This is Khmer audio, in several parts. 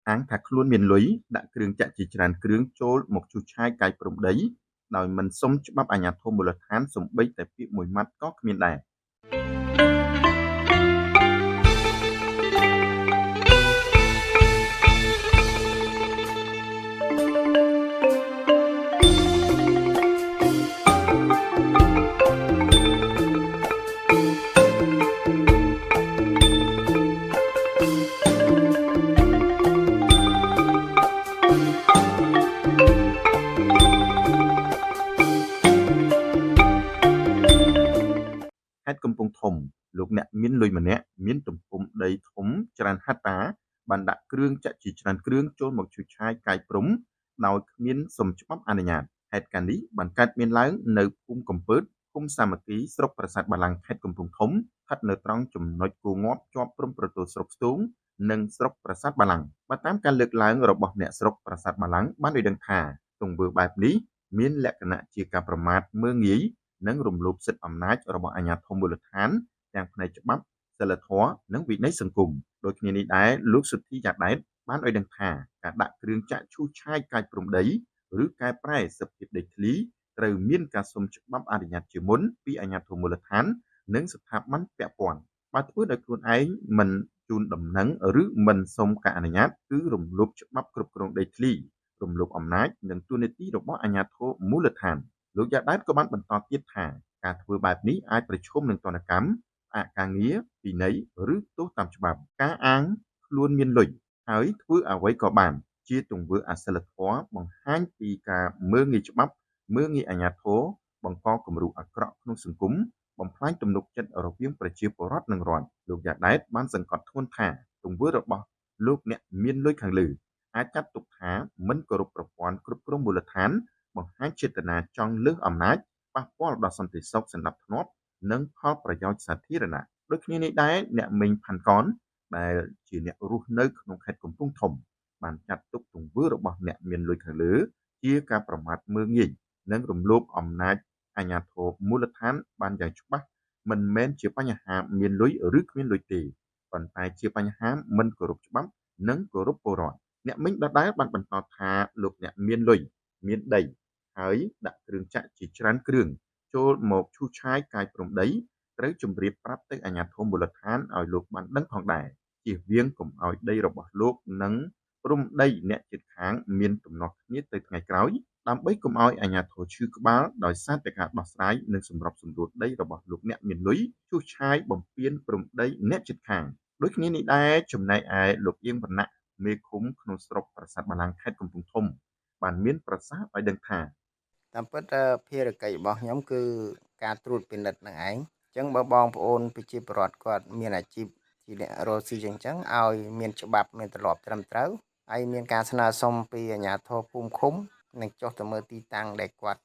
អាងថាខ្លួនមានលុយដាក់គ្រឿងចាក់ជាច្រើនគ្រឿងចូលមកឈូសឆាយកាយព្រំដីដោយមិនសុំច្បាប់អាជ្ញាធរមូលដ្ឋានសូម្បីតែពាក្យមួយម៉ាត់ក៏គ្មានដែរខេត្តកំពង់ធំលោកអ្នកមានលុយម្នាក់មានទំហំដីធំច្រើនហិតតាបានដាក់គ្រឿងចាក់ជាច្រើនគ្រឿងចូលមកឈូសឆាយកាយព្រំដោយគ្មានសុំច្បាប់អនុញ្ញាតហេតុការណ៍នេះបានកើតមានឡើងនៅភូមិកំពើតឃុំសាមគ្គីស្រុកប្រាសាទបាឡាំងខេត្តកំពង់ធំស្ថិតនៅត្រង់ចំណុចគោងាប់ជាប់ព្រំប្រទល់ស្រុកស្ទូងនិងស្រុកប្រាសាទបាឡាំងបើតាមការលើកឡើងរបស់អ្នកស្រុកប្រាសាទបាឡាំងបានឲ្យដឹងថាទង្វើបែបនេះមានលក្ខណៈជាការប្រមាថមើលងាយនិងរំលោភសិទ្ធិអំណាចរបស់អាជ្ញាធរមូលដ្ឋានទាំងផ្នែកច្បាប់សីលធម៌និងវិន័យសង្គមដូចគ្នានេះដែរលោកសុទ្ធីយ៉ាដែតបានឲ្យដឹងថាការដាក់គ្រឿងចាក់ឈូសឆាយកាយព្រំដីឬកែប្រែសភាពដីធ្លីត្រូវមានការសុំច្បាប់អនុញ្ញាតជាមុនពីអាជ្ញាធរមូលដ្ឋាននិងស្ថាប័នពាក់ព័ន្ធបើធ្វើដោយខ្លួនឯងមិនជូនដំណឹងឬមិនសុំការអនុញ្ញាតគឺរំលោភច្បាប់គ្រប់គ្រងដីធ្លីរំលោភអំណាចនិងទូនាទីរបស់អាជ្ញាធរមូលដ្ឋានលោកយ៉ាដែតក៏បានបន្តទៀតថាការធ្វើបែបនេះអាចប្រឈមនឹងទណ្ឌកម្មអការងារពិន័យឬទោសតាមច្បាប់ការអាងខ្លួនមានលុយហើយធ្វើអ្វីក៏បានជាទង្វើអសិលធម៌បង្ហាញពីការមើលងាយច្បាប់មើលងាយអាជ្ញាធរបង្កគំរូអាក្រក់ក្នុងសង្គមបំផ្លាញទំនុកចិត្តរវាងប្រជាពលរដ្ឋនិងរដ្ឋលោកយ៉ាដែតបានសង្កត់ធ្ងន់ថាទង្វើរបស់លោកអ្នកមានលុយខាងលើអាចចាត់ទុកថាមិនគោរពប្រព័ន្ធគ្រប់គ្រងមូលដ្ឋានបង្ហាញចេតនាចង់លើសអំណាចប៉ះពាល់ដល់សន្តិសុខសណ្ដាប់ធ្នាប់និងផលប្រយោជន៍សាធារណៈដូចគ្នានេះដែរអ្នកមីងផាន់កនដែលជាអ្នករស់នៅក្នុងខេត្តកំពង់ធំបានចាត់ទុកទង្វើរបស់អ្នកមានលុយខាងលើជាការប្រមាថមើលងាយនិងរំលោភអំណាចអាជ្ញាធរមូលដ្ឋានបានយ៉ាងច្បាស់មិនមែនជាបញ្ហាមានលុយឬគ្មានលុយទេប៉ុន្តែជាបញ្ហាមិនគោរពច្បាប់និងគោរពពលរដ្ឋអ្នកមីងដដែលបានបន្តថាលោកអ្នកមានលុយមានដីហើយដាក់គ្រឿងចាក់ជាច្រើនគ្រឿងចូលមកឈូសឆាយកាយព្រំដីត្រូវជម្រាបប្រាប់ទៅអាជ្ញាធរមូលដ្ឋានឲ្យលោកបានដឹងផងដែរជៀសវាងកុំឲ្យដីរបស់លោកនិងព្រំដីអ្នកជិតខាងមានទំនាស់គ្នាទៅថ្ងៃក្រោយដើម្បីកុំឲ្យអាជ្ញាធរឈឺក្បាលដោយសារតែការដោះស្រាយនិងសម្របសម្រួលដីរបស់លោកអ្នកមានលុយឈូសឆាយបំពានព្រំដីអ្នកជិតខាងដូចគ្នានេះដែរចំណែកឯលោកអៀងវណ្ណៈមេឃុំក្នុងស្រុកប្រាសាទបាឡាំងខេត្តកំពង់ធំបានមានប្រសាសន៍ឲ្យដឹងថាតាមពិតភារកិច្ចរបស់ខ្ញុំគឺការត្រួតពិនិត្យនឹងឯងអញ្ចឹងបើបងប្អូនប្រជាពលរដ្ឋគាត់មានអាជីពជាអ្នករកស៊ីអញ្ចឹងឲ្យមានច្បាប់មានទម្លាប់ត្រឹមត្រូវហើយមានការស្នើសុំពីអាជ្ញាធរភូមិឃុំនិងចុះទៅមើលទីតាំងដែលគាត់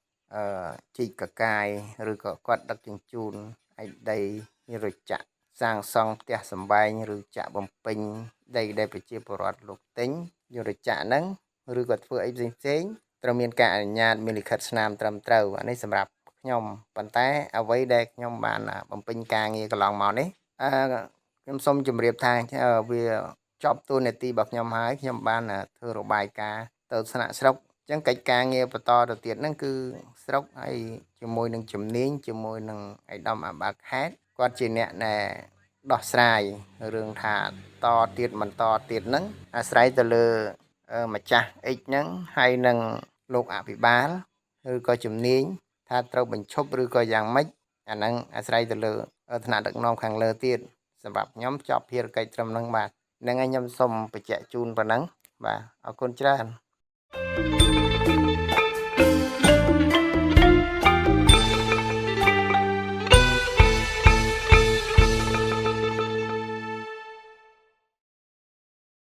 ជីកកកាយឬក៏គាត់ដឹកជញ្ជូនឯដីឬចាក់សាងសង់ផ្ទះសម្បែងឬចាក់បំពេញដីដែលប្រជាពលរដ្ឋលោកទិញយកទៅចាក់ហ្នឹងឬក៏ធ្វើអីផ្សេងត្រូវមានការអនុញ្ញាតមានលិខិតស្នាមត្រឹមត្រូវអានេះសម្រាប់ខ្ញុំប៉ុន្តែអ្វីដែលខ្ញុំបានបំពេញការងារកន្លងមកនេះខ្ញុំសូមជម្រាបថាវាចប់តួនាទីរបស់ខ្ញុំហើយខ្ញុំបានធ្វើរបាយការណ៍ទៅថ្នាក់ស្រុកអញ្ចឹងកិច្ចការងារបន្តទៅទៀតហ្នឹងគឺស្រុកហើយជាមួយនឹងជំនាញជាមួយនឹងឯកឧត្តមអាបាខេត្តគាត់ជាអ្នកណែដោះស្រាយរឿងថាតទៀតបន្តទៀតហ្នឹងអាស្រ័យទៅលើម្ចាស់ X ហ្នឹងហើយនឹងលោកអភិបាលឬក៏ជំនាញថាត្រូវបញ្ឈប់ឬក៏យ៉ាងម៉េចអាហ្នឹងអាស្រ័យទៅលើថ្នាក់ដឹកនាំខាងលើទៀតសម្រាប់ខ្ញុំចប់ភារកិច្ចត្រឹមហ្នឹងបាទហ្នឹងហើយខ្ញុំសូមបញ្ជាក់ជូនប៉ុណ្ណឹងបាទអរគុណច្រើន